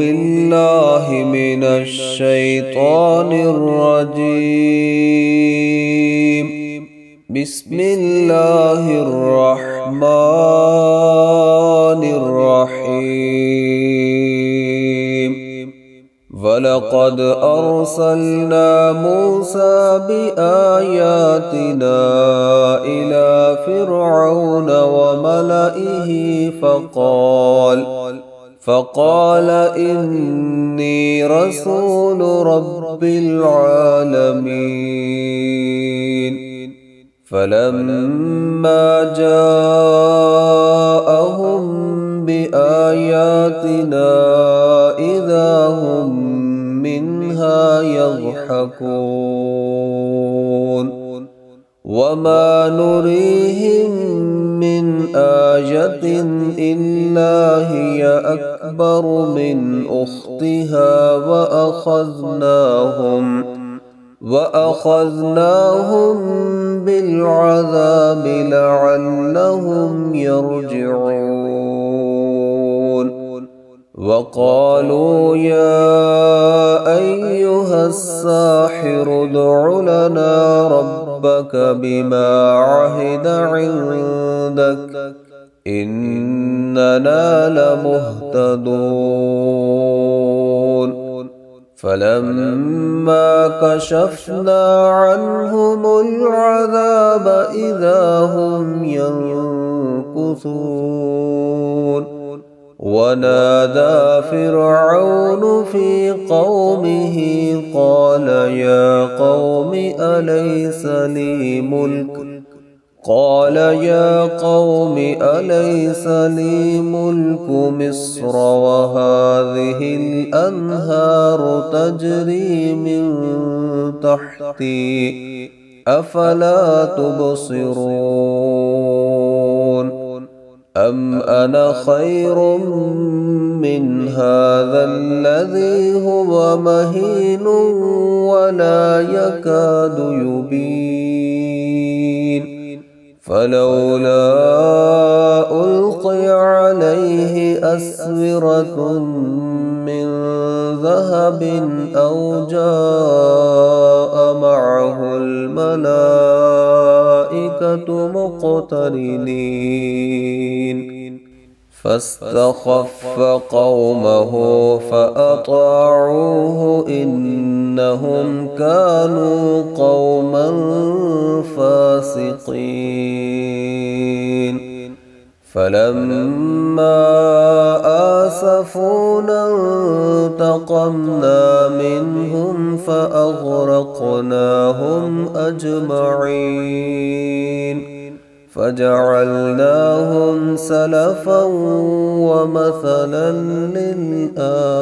بالله من الشيطان الرجيم. بسم الله الرحمن الرحيم. ولقد أرسلنا موسى بآياتنا إلى فرعون وملئه فقال إني رسول رب العالمين. فلما جاءهم بآياتنا إذا هم منها يضحكون. وما نريهم من آية إلا هي أكبر من أختها وأخذناهم بالعذاب لعلهم يرجعون. وقالوا يا أيها الساحر ادع لنا ربك بما عهد عندك إننا لمهتدون. فلما كشفنا عنهم العذاب إذا هم ينكثون. ونادى فرعون في قومه قال يا قوم أليس لي ملك مصر وهذه الأنهار تجري من تحتي أفلا تبصرون. أم أنا خير من هذا الذي هو مهين ولا يكاد يبين. فلولا ألقي عليه أسورة من ذهب أو جاء معه الملائكة مقترنين. فاستخف قومه فأطاعوه إنهم كانوا قوما فاسقين. فلما آسفونا انتقمنا منهم فأغرقناهم أجمعين. فجعلناهم سلفا ومثلا للآخرين.